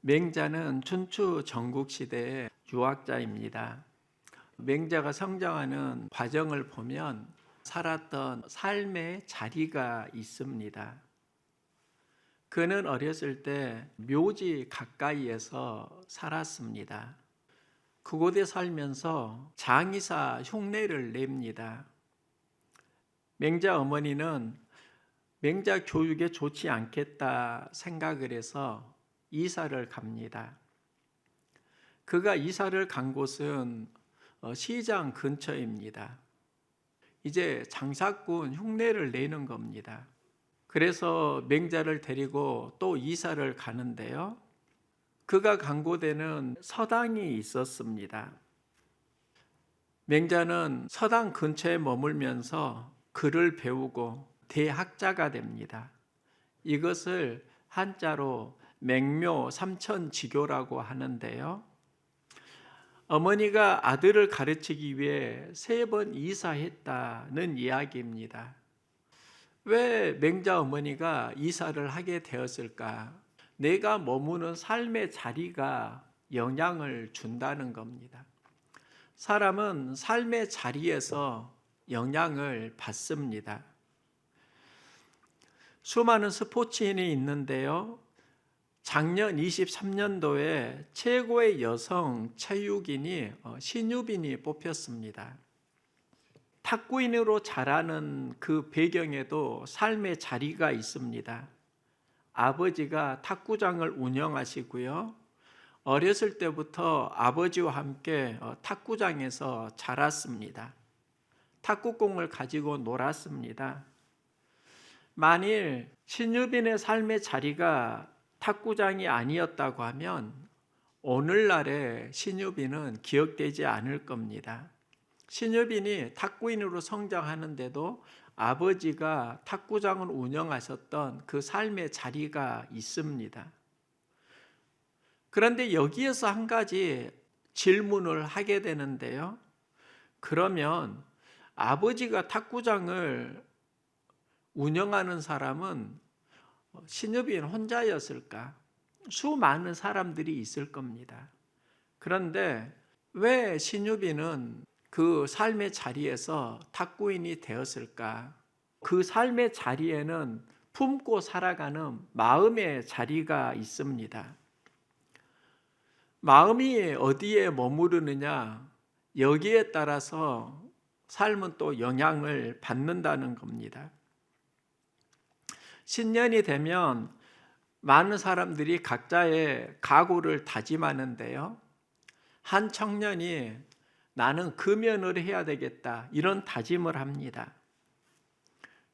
맹자는 춘추 전국시대의 유학자입니다. 맹자가 성장하는 과정을 보면 살았던 삶의 자리가 있습니다. 그는 어렸을 때 묘지 가까이에서 살았습니다. 그곳에 살면서 장의사 흉내를 냅니다. 맹자 어머니는 맹자 교육에 좋지 않겠다 생각을 해서 이사를 갑니다. 그가 이사를 간 곳은 시장 근처입니다. 이제 장사꾼 흉내를 내는 겁니다. 그래서 맹자를 데리고 또 이사를 가는데요. 그가 간 곳에는 서당이 있었습니다. 맹자는 서당 근처에 머물면서 글을 배우고 대학자가 됩니다. 이것을 한자로 맹묘 삼천지교라고 하는데요. 어머니가 아들을 가르치기 위해 3번 이사했다는 이야기입니다. 왜 맹자 어머니가 이사를 하게 되었을까? 내가 머무는 삶의 자리가 영향을 준다는 겁니다. 사람은 삶의 자리에서 영향을 받습니다. 수많은 스포츠인이 있는데요. 작년 23년도에 최고의 여성 체육인이 신유빈이 뽑혔습니다. 탁구인으로 자라는 그 배경에도 삶의 자리가 있습니다. 아버지가 탁구장을 운영하시고요. 어렸을 때부터 아버지와 함께 탁구장에서 자랐습니다. 탁구공을 가지고 놀았습니다. 만일 신유빈의 삶의 자리가 탁구장이 아니었다고 하면 오늘날의 신유빈은 기억되지 않을 겁니다. 신유빈이 탁구인으로 성장하는데도 아버지가 탁구장을 운영하셨던 그 삶의 자리가 있습니다. 그런데 여기에서 한 가지 질문을 하게 되는데요. 그러면 아버지가 탁구장을 운영하는 사람은 신유빈 혼자였을까? 수많은 사람들이 있을 겁니다. 그런데 왜 신유빈은 그 삶의 자리에서 탁구인이 되었을까? 그 삶의 자리에는 품고 살아가는 마음의 자리가 있습니다. 마음이 어디에 머무르느냐, 여기에 따라서 삶은 또 영향을 받는다는 겁니다. 신년이 되면 많은 사람들이 각자의 각오를 다짐하는데요. 한 청년이 나는 금연을 해야 되겠다 이런 다짐을 합니다.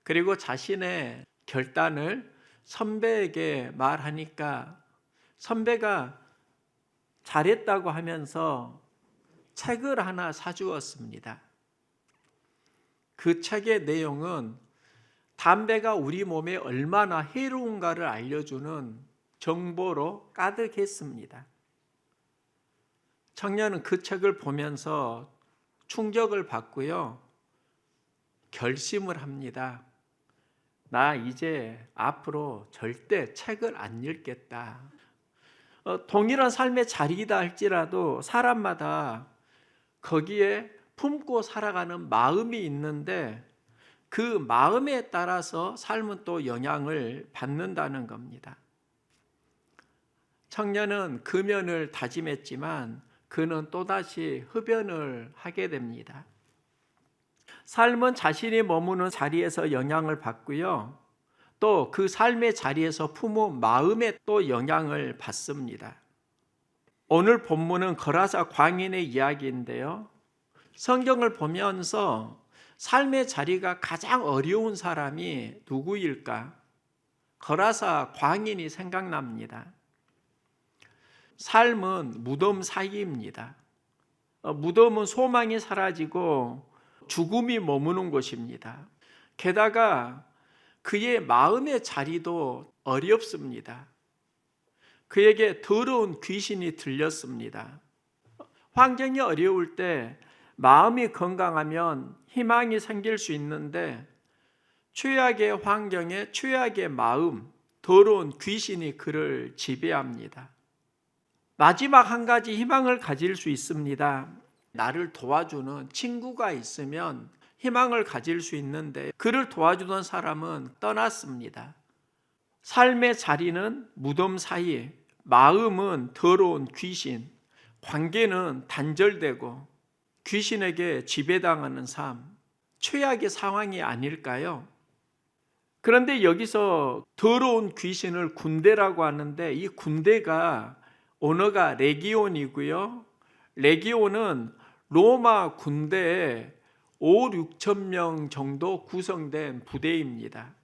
그리고 자신의 결단을 선배에게 말하니까 선배가 잘했다고 하면서 책을 하나 사주었습니다. 그 책의 내용은 담배가 우리 몸에 얼마나 해로운가를 알려주는 정보로 가득했습니다. 청년은 그 책을 보면서 충격을 받고요. 결심을 합니다. 나 이제 앞으로 절대 책을 안 읽겠다. 동일한 삶의 자리이다 할지라도 사람마다 거기에 품고 살아가는 마음이 있는데 그 마음에 따라서 삶은 또 영향을 받는다는 겁니다. 청년은 금연을 다짐했지만 그는 또다시 흡연을 하게 됩니다. 삶은 자신이 머무는 자리에서 영향을 받고요. 또 그 삶의 자리에서 품은 마음에 또 영향을 받습니다. 오늘 본문은 거라사 광인의 이야기인데요. 성경을 보면서 삶의 자리가 가장 어려운 사람이 누구일까? 거라사 광인이 생각납니다. 삶은 무덤 사이입니다. 무덤은 소망이 사라지고 죽음이 머무는 곳입니다. 게다가 그의 마음의 자리도 어렵습니다. 그에게 더러운 귀신이 들렸습니다. 환경이 어려울 때 마음이 건강하면 희망이 생길 수 있는데 최악의 환경에 최악의 마음, 더러운 귀신이 그를 지배합니다. 마지막 한 가지 희망을 가질 수 있습니다. 나를 도와주는 친구가 있으면 희망을 가질 수 있는데 그를 도와주던 사람은 떠났습니다. 삶의 자리는 무덤 사이, 마음은 더러운 귀신, 관계는 단절되고 귀신에게 지배당하는 삶, 최악의 상황이 아닐까요? 그런데 여기서 더러운 귀신을 군대라고 하는데 이 군대가 언어가 레기온이고요. 레기온은 로마 군대의 5, 6천 명 정도 구성된 부대입니다.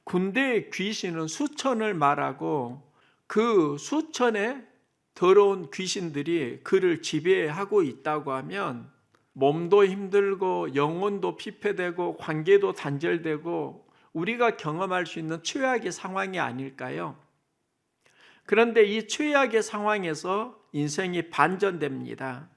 군대의 귀신은 수천을 말하고 그 수천의 더러운 귀신들이 그를 지배하고 있다고 하면 몸도 힘들고 영혼도 피폐되고 관계도 단절되고 우리가 경험할 수 있는 최악의 상황이 아닐까요? 그런데 이 최악의 상황에서 인생이 반전됩니다.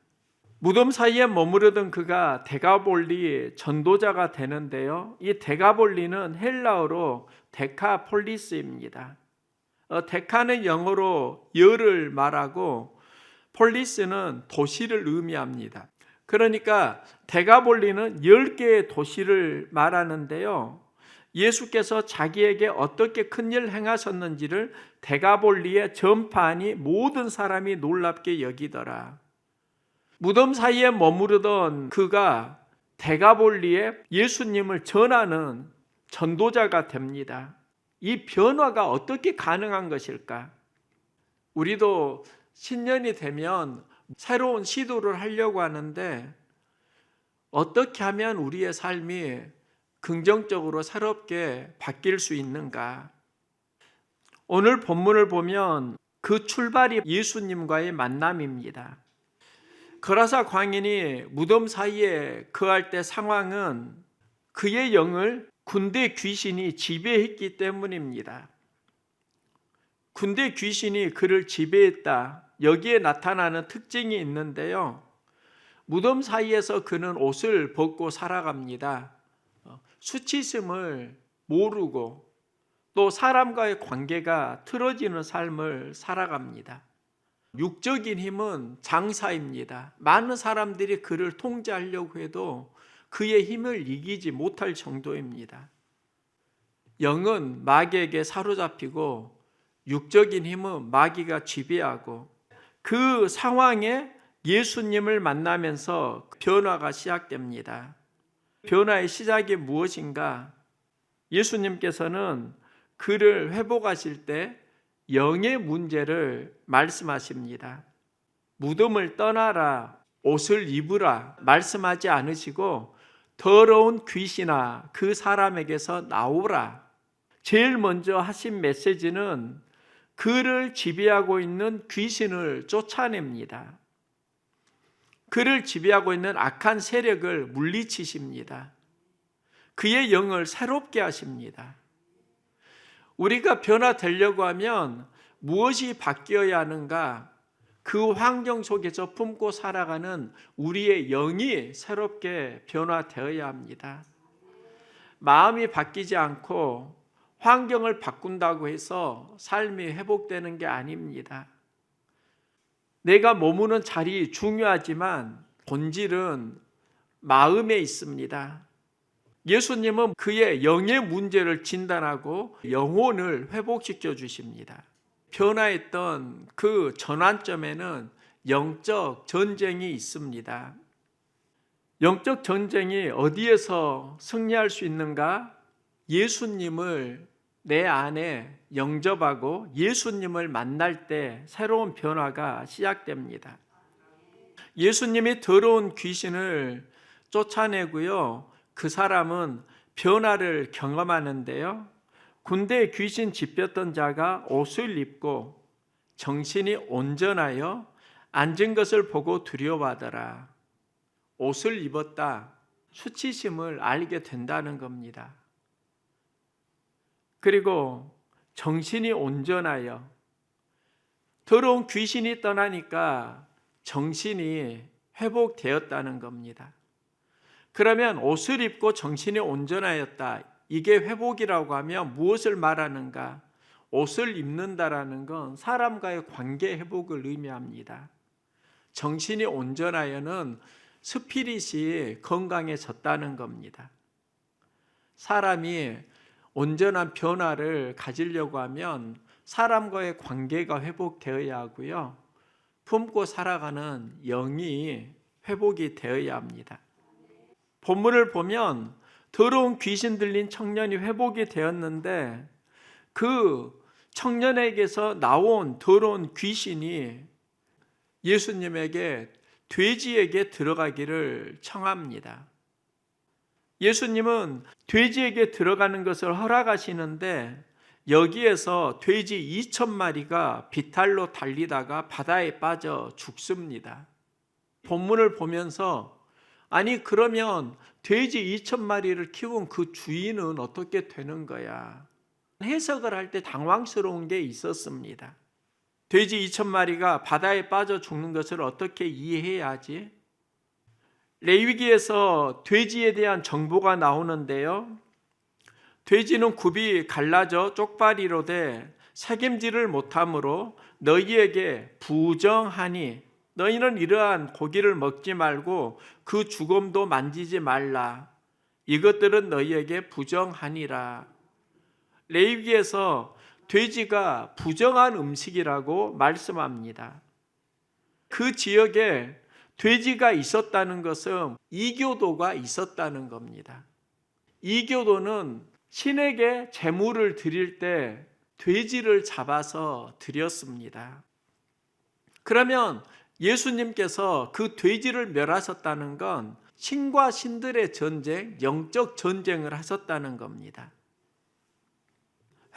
무덤 사이에 머무르던 그가 데가볼리 전도자가 되는데요. 이 데가볼리는 헬라어로 데카폴리스입니다. 데카는 영어로 열을 말하고 폴리스는 도시를 의미합니다. 그러니까 데가볼리는 10개의 도시를 말하는데요. 예수께서 자기에게 어떻게 큰 일 행하셨는지를 데가볼리에 전파하니 모든 사람이 놀랍게 여기더라. 무덤 사이에 머무르던 그가 데가볼리에 예수님을 전하는 전도자가 됩니다. 이 변화가 어떻게 가능한 것일까? 우리도 신년이 되면 새로운 시도를 하려고 하는데 어떻게 하면 우리의 삶이 긍정적으로 새롭게 바뀔 수 있는가? 오늘 본문을 보면 그 출발이 예수님과의 만남입니다. 거라사 광인이 무덤 사이에 거할 때 상황은 그의 영을 군대 귀신이 지배했기 때문입니다. 군대 귀신이 그를 지배했다. 여기에 나타나는 특징이 있는데요. 무덤 사이에서 그는 옷을 벗고 살아갑니다. 수치심을 모르고 또 사람과의 관계가 틀어지는 삶을 살아갑니다. 육적인 힘은 장사입니다. 많은 사람들이 그를 통제하려고 해도 그의 힘을 이기지 못할 정도입니다. 영은 마귀에게 사로잡히고 육적인 힘은 마귀가 지배하고 그 상황에 예수님을 만나면서 변화가 시작됩니다. 변화의 시작이 무엇인가? 예수님께서는 그를 회복하실 때 영의 문제를 말씀하십니다. 무덤을 떠나라, 옷을 입으라 말씀하지 않으시고 더러운 귀신아 그 사람에게서 나오라. 제일 먼저 하신 메시지는 그를 지배하고 있는 귀신을 쫓아냅니다. 그를 지배하고 있는 악한 세력을 물리치십니다. 그의 영을 새롭게 하십니다. 우리가 변화되려고 하면 무엇이 바뀌어야 하는가? 그 환경 속에서 품고 살아가는 우리의 영이 새롭게 변화되어야 합니다. 마음이 바뀌지 않고 환경을 바꾼다고 해서 삶이 회복되는 게 아닙니다. 내가 머무는 자리 중요하지만 본질은 마음에 있습니다. 예수님은 그의 영의 문제를 진단하고 영혼을 회복시켜 주십니다. 변화했던 그 전환점에는 영적 전쟁이 있습니다. 영적 전쟁이 어디에서 승리할 수 있는가? 예수님을 내 안에 영접하고 예수님을 만날 때 새로운 변화가 시작됩니다. 예수님이 더러운 귀신을 쫓아내고요. 그 사람은 변화를 경험하는데요. 군대에 귀신 집혔던 자가 옷을 입고 정신이 온전하여 앉은 것을 보고 두려워하더라. 옷을 입었다. 수치심을 알게 된다는 겁니다. 그리고 정신이 온전하여 더러운 귀신이 떠나니까 정신이 회복되었다는 겁니다. 그러면 옷을 입고 정신이 온전하였다. 이게 회복이라고 하면 무엇을 말하는가? 옷을 입는다라는 건 사람과의 관계 회복을 의미합니다. 정신이 온전하여는 스피릿이 건강해졌다는 겁니다. 사람이 온전한 변화를 가지려고 하면 사람과의 관계가 회복되어야 하고요. 품고 살아가는 영이 회복이 되어야 합니다. 본문을 보면 더러운 귀신 들린 청년이 회복이 되었는데 그 청년에게서 나온 더러운 귀신이 예수님에게 돼지에게 들어가기를 청합니다. 예수님은 돼지에게 들어가는 것을 허락하시는데 여기에서 돼지 2,000마리가 비탈로 달리다가 바다에 빠져 죽습니다. 본문을 보면서 아니 그러면 돼지 2,000마리를 키운 그 주인은 어떻게 되는 거야? 해석을 할 때 당황스러운 게 있었습니다. 돼지 2,000마리가 바다에 빠져 죽는 것을 어떻게 이해해야 하지? 레위기에서 돼지에 대한 정보가 나오는데요. 돼지는 굽이 갈라져 쪽발이로 돼 책임지를 못하므로 너희에게 부정하니 너희는 이러한 고기를 먹지 말고 그 주검도 만지지 말라. 이것들은 너희에게 부정하니라. 레위기에서 돼지가 부정한 음식이라고 말씀합니다. 그 지역에 돼지가 있었다는 것은 이교도가 있었다는 겁니다. 이교도는 신에게 제물을 드릴 때 돼지를 잡아서 드렸습니다. 그러면 예수님께서 그 돼지를 멸하셨다는 건 신과 신들의 전쟁, 영적 전쟁을 하셨다는 겁니다.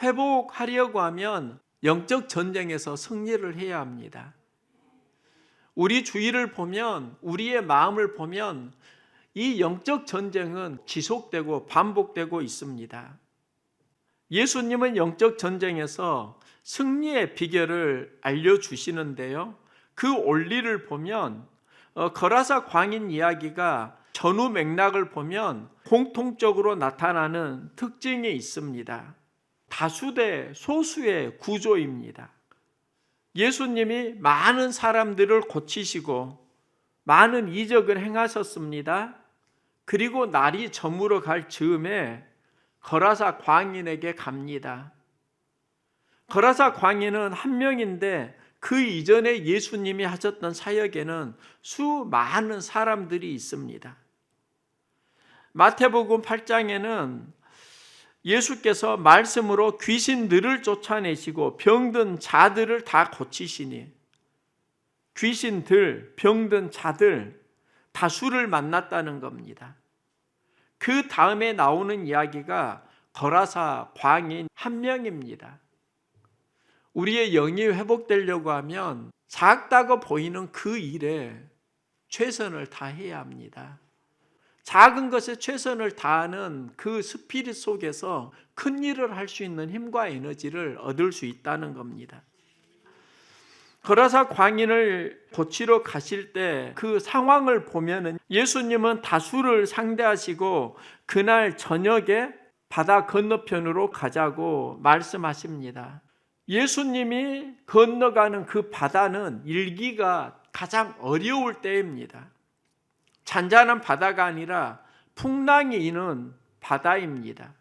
회복하려고 하면 영적 전쟁에서 승리를 해야 합니다. 우리 주위를 보면, 우리의 마음을 보면 이 영적 전쟁은 지속되고 반복되고 있습니다. 예수님은 영적 전쟁에서 승리의 비결을 알려주시는데요. 그 원리를 보면 거라사 광인 이야기가 전후 맥락을 보면 공통적으로 나타나는 특징이 있습니다. 다수 대 소수의 구조입니다. 예수님이 많은 사람들을 고치시고 많은 이적을 행하셨습니다. 그리고 날이 저물어 갈 즈음에 거라사 광인에게 갑니다. 거라사 광인은 한 명인데 그 이전에 예수님이 하셨던 사역에는 수많은 사람들이 있습니다. 마태복음 8장에는 예수께서 말씀으로 귀신들을 쫓아내시고 병든 자들을 다 고치시니 귀신들, 병든 자들 다수를 만났다는 겁니다. 그 다음에 나오는 이야기가 거라사 광인 한 명입니다. 우리의 영이 회복되려고 하면 작다고 보이는 그 일에 최선을 다해야 합니다. 작은 것에 최선을 다하는 그 스피릿 속에서 큰 일을 할 수 있는 힘과 에너지를 얻을 수 있다는 겁니다. 거라사 광인을 고치러 가실 때 그 상황을 보면은 예수님은 다수를 상대하시고 그날 저녁에 바다 건너편으로 가자고 말씀하십니다. 예수님이 건너가는 그 바다는 일기가 가장 어려울 때입니다. 잔잔한 바다가 아니라 풍랑이 있는 바다입니다.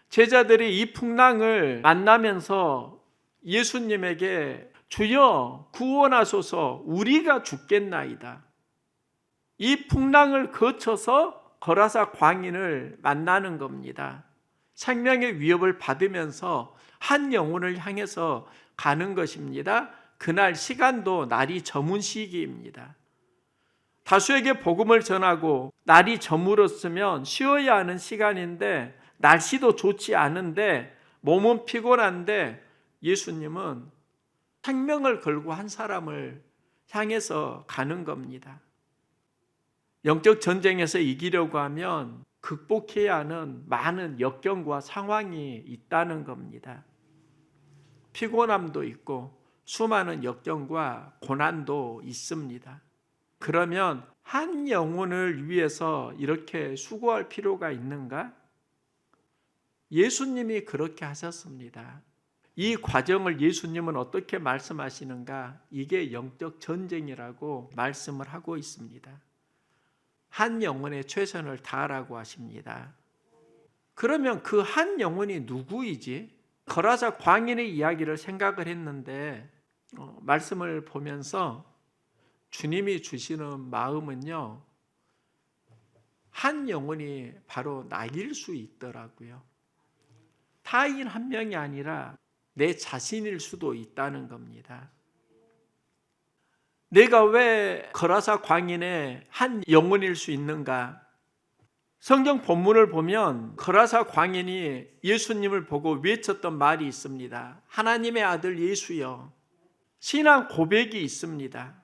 제자들이 이 풍랑을 만나면서 예수님에게 주여 구원하소서 우리가 죽겠나이다. 이 풍랑을 거쳐서 거라사 광인을 만나는 겁니다. 생명의 위협을 받으면서 한 영혼을 향해서 가는 것입니다. 그날 시간도 날이 저문 시기입니다. 다수에게 복음을 전하고 날이 저물었으면 쉬어야 하는 시간인데 날씨도 좋지 않은데 몸은 피곤한데 예수님은 생명을 걸고 한 사람을 향해서 가는 겁니다. 영적 전쟁에서 이기려고 하면 극복해야 하는 많은 역경과 상황이 있다는 겁니다. 피곤함도 있고 수많은 역경과 고난도 있습니다. 그러면 한 영혼을 위해서 이렇게 수고할 필요가 있는가? 예수님이 그렇게 하셨습니다. 이 과정을 예수님은 어떻게 말씀하시는가? 이게 영적 전쟁이라고 말씀을 하고 있습니다. 한 영혼에 최선을 다하라고 하십니다. 그러면 그 한 영혼이 누구이지? 거라사 광인의 이야기를 생각을 했는데 말씀을 보면서 주님이 주시는 마음은요, 한 영혼이 바로 나일 수 있더라고요. 타인 한 명이 아니라 내 자신일 수도 있다는 겁니다. 내가 왜 거라사 광인의 한 영혼일 수 있는가? 성경 본문을 보면 거라사 광인이 예수님을 보고 외쳤던 말이 있습니다. 하나님의 아들 예수여. 신앙 고백이 있습니다.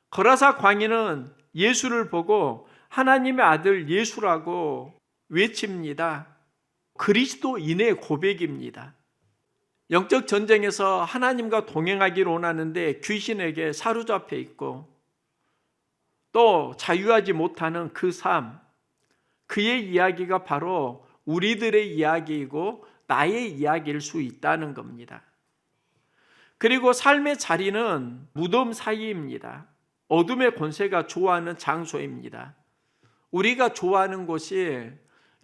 거라사 광인은 예수를 보고 하나님의 아들 예수라고 외칩니다. 그리스도인의 고백입니다. 영적 전쟁에서 하나님과 동행하기를 원하는데 귀신에게 사로잡혀 있고 또 자유하지 못하는 그 삶, 그의 이야기가 바로 우리들의 이야기이고 나의 이야기일 수 있다는 겁니다. 그리고 삶의 자리는 무덤 사이입니다. 어둠의 권세가 좋아하는 장소입니다. 우리가 좋아하는 곳이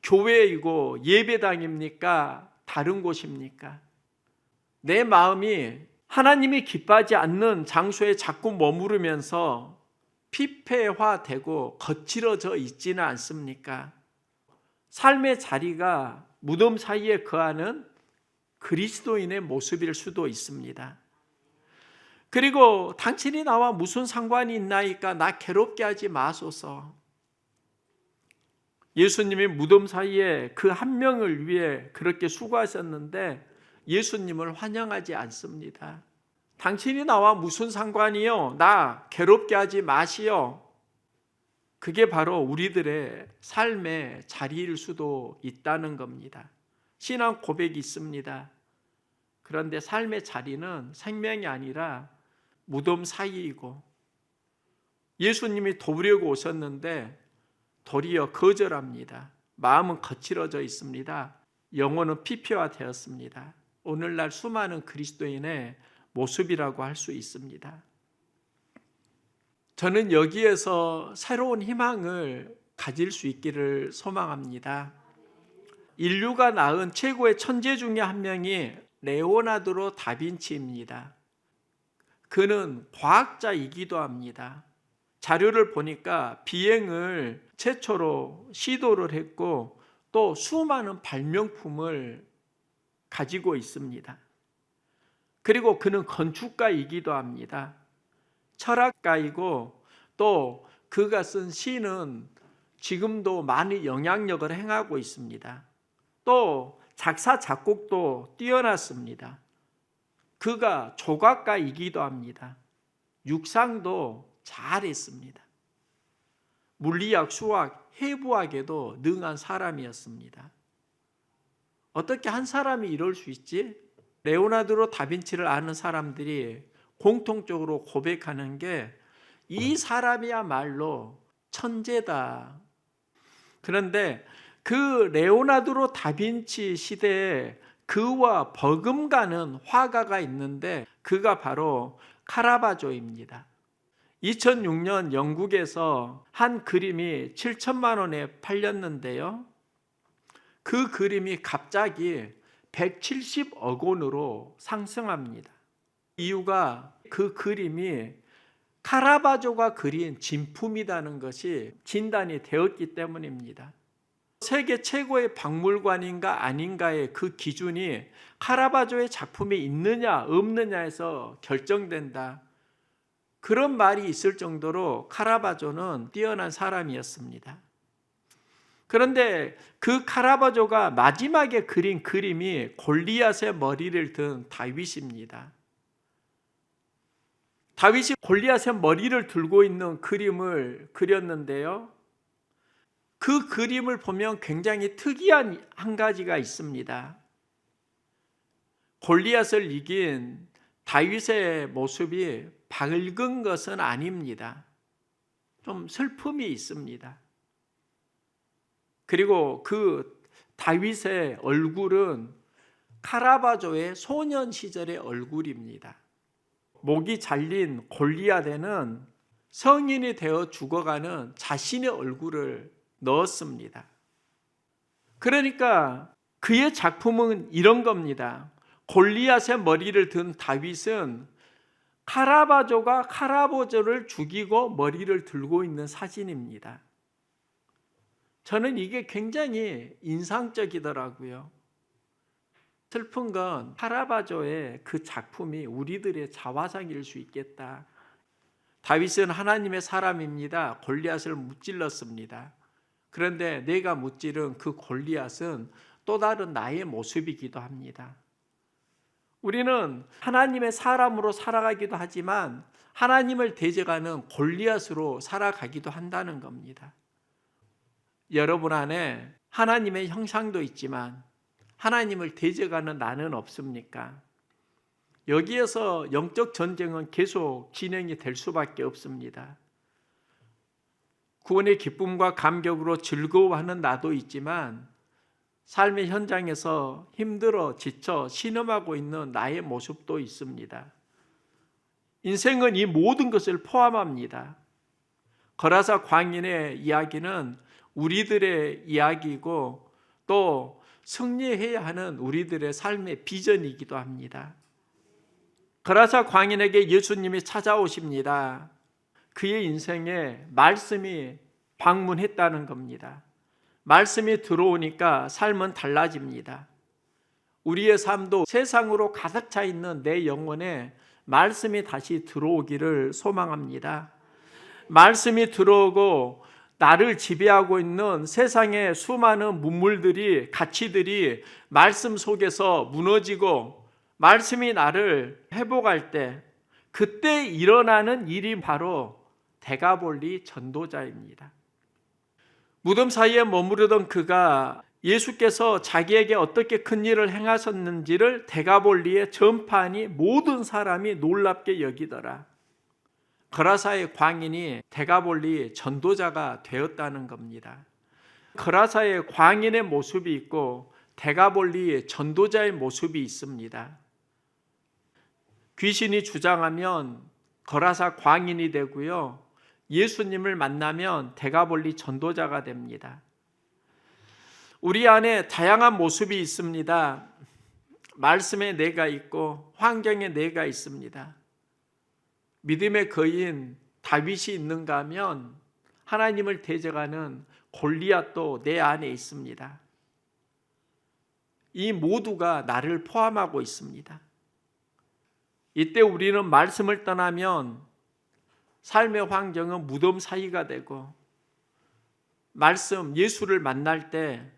교회이고 예배당입니까? 다른 곳입니까? 내 마음이 하나님이 기뻐하지 않는 장소에 자꾸 머무르면서 피폐화되고 거칠어져 있지는 않습니까? 삶의 자리가 무덤 사이에 거하는 그리스도인의 모습일 수도 있습니다. 그리고 당신이 나와 무슨 상관이 있나이까 나 괴롭게 하지 마소서. 예수님이 무덤 사이에 그 한 명을 위해 그렇게 수고하셨는데 예수님을 환영하지 않습니다. 당신이 나와 무슨 상관이요? 나 괴롭게 하지 마시오. 그게 바로 우리들의 삶의 자리일 수도 있다는 겁니다. 신앙 고백이 있습니다. 그런데 삶의 자리는 생명이 아니라 무덤 사이이고 예수님이 도우려고 오셨는데 도리어 거절합니다. 마음은 거칠어져 있습니다. 영혼은 피폐화되었습니다. 오늘날 수많은 그리스도인의 모습이라고 할 수 있습니다. 저는 여기에서 새로운 희망을 가질 수 있기를 소망합니다. 인류가 낳은 최고의 천재 중에 한 명이 레오나르도 다빈치입니다. 그는 과학자이기도 합니다. 자료를 보니까 비행을 최초로 시도를 했고 또 수많은 발명품을 가지고 있습니다. 그리고 그는 건축가이기도 합니다. 철학가이고 또 그가 쓴 시는 지금도 많은 영향력을 행하고 있습니다. 또 작사 작곡도 뛰어났습니다. 그가 조각가이기도 합니다. 육상도 잘했습니다. 물리학, 수학, 해부학에도 능한 사람이었습니다. 어떻게 한 사람이 이럴 수 있지? 레오나르도 다빈치를 아는 사람들이 공통적으로 고백하는 게 이 사람이야말로 천재다. 그런데 그 레오나르도 다빈치 시대에 그와 버금가는 화가가 있는데 그가 바로 카라바조입니다. 2006년 영국에서 한 그림이 7천만 원에 팔렸는데요. 그 그림이 갑자기 170억 원으로 상승합니다. 이유가 그 그림이 카라바조가 그린 진품이라는 것이 진단이 되었기 때문입니다. 세계 최고의 박물관인가 아닌가의 그 기준이 카라바조의 작품이 있느냐 없느냐에서 결정된다. 그런 말이 있을 정도로 카라바조는 뛰어난 사람이었습니다. 그런데 그 카라바조가 마지막에 그린 그림이 골리앗의 머리를 든 다윗입니다. 다윗이 골리앗의 머리를 들고 있는 그림을 그렸는데요. 그 그림을 보면 굉장히 특이한 한 가지가 있습니다. 골리앗을 이긴 다윗의 모습이 밝은 것은 아닙니다. 좀 슬픔이 있습니다. 그리고 그 다윗의 얼굴은 카라바조의 소년 시절의 얼굴입니다. 목이 잘린 골리앗에는 성인이 되어 죽어가는 자신의 얼굴을 넣었습니다. 그러니까 그의 작품은 이런 겁니다. 골리앗의 머리를 든 다윗은 카라바조가 카라바조를 죽이고 머리를 들고 있는 사진입니다. 저는 이게 굉장히 인상적이더라고요. 슬픈 건 카라바조의 그 작품이 우리들의 자화상일 수 있겠다. 다윗은 하나님의 사람입니다. 골리앗을 무찔렀습니다. 그런데 내가 무찌른 그 골리앗은 또 다른 나의 모습이기도 합니다. 우리는 하나님의 사람으로 살아가기도 하지만 하나님을 대적하는 골리앗으로 살아가기도 한다는 겁니다. 여러분 안에 하나님의 형상도 있지만 하나님을 대적하는 나는 없습니까? 여기에서 영적 전쟁은 계속 진행이 될 수밖에 없습니다. 구원의 기쁨과 감격으로 즐거워하는 나도 있지만 삶의 현장에서 힘들어 지쳐 신음하고 있는 나의 모습도 있습니다. 인생은 이 모든 것을 포함합니다. 거라사 광인의 이야기는 우리들의 이야기이고 또 승리해야 하는 우리들의 삶의 비전이기도 합니다. 거라사 광인에게 예수님이 찾아오십니다. 그의 인생에 말씀이 방문했다는 겁니다. 말씀이 들어오니까 삶은 달라집니다. 우리의 삶도 세상으로 가득 차 있는 내 영혼에 말씀이 다시 들어오기를 소망합니다. 말씀이 들어오고 나를 지배하고 있는 세상의 수많은 문물들이, 가치들이 말씀 속에서 무너지고 말씀이 나를 회복할 때 그때 일어나는 일이 바로 데가볼리 전도자입니다. 무덤 사이에 머무르던 그가 예수께서 자기에게 어떻게 큰 일을 행하셨는지를 데가볼리에 전파하니 모든 사람이 놀랍게 여기더라. 거라사의 광인이 데가볼리 전도자가 되었다는 겁니다. 거라사의 광인의 모습이 있고 데가볼리 전도자의 모습이 있습니다. 귀신이 주장하면 거라사 광인이 되고요. 예수님을 만나면 데가볼리 전도자가 됩니다. 우리 안에 다양한 모습이 있습니다. 말씀에 내가 있고 환경에 내가 있습니다. 믿음의 거인 다윗이 있는가 하면 하나님을 대적하는 골리앗도 내 안에 있습니다. 이 모두가 나를 포함하고 있습니다. 이때 우리는 말씀을 떠나면 삶의 환경은 무덤 사이가 되고 말씀 예수를 만날 때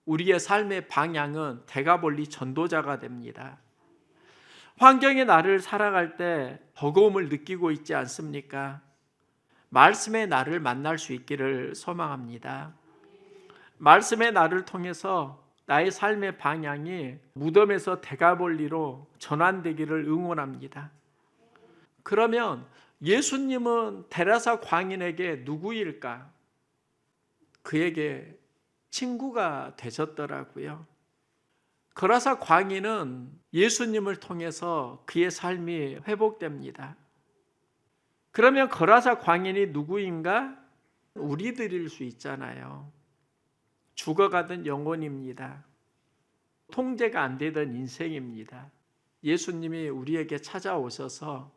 우리의 삶의 방향은 데가볼리 전도자가 됩니다. 환경의 나를 살아갈 때 버거움을 느끼고 있지 않습니까? 말씀의 나를 만날 수 있기를 소망합니다. 말씀의 나를 통해서 나의 삶의 방향이 무덤에서 데가볼리로 전환되기를 응원합니다. 그러면 예수님은 데라사 광인에게 누구일까? 그에게 친구가 되셨더라고요. 거라사 광인은 예수님을 통해서 그의 삶이 회복됩니다. 그러면 거라사 광인이 누구인가? 우리들일 수 있잖아요. 죽어가던 영혼입니다. 통제가 안 되던 인생입니다. 예수님이 우리에게 찾아오셔서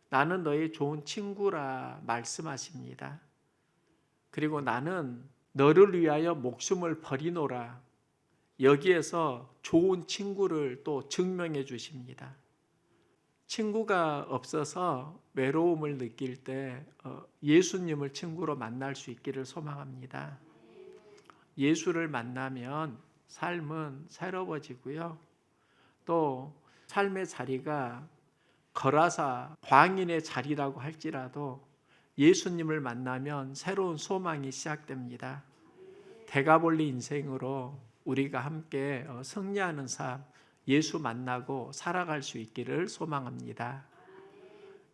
나는 너의 좋은 친구라 말씀하십니다. 그리고 나는 너를 위하여 목숨을 버리노라. 여기에서 좋은 친구를 또 증명해 주십니다. 친구가 없어서 외로움을 느낄 때 예수님을 친구로 만날 수 있기를 소망합니다. 예수를 만나면 삶은 새로워지고요. 또 삶의 자리가 거라사 광인의 자리라고 할지라도 예수님을 만나면 새로운 소망이 시작됩니다. 데가볼리 인생으로 우리가 함께 승리하는 삶, 예수 만나고 살아갈 수 있기를 소망합니다.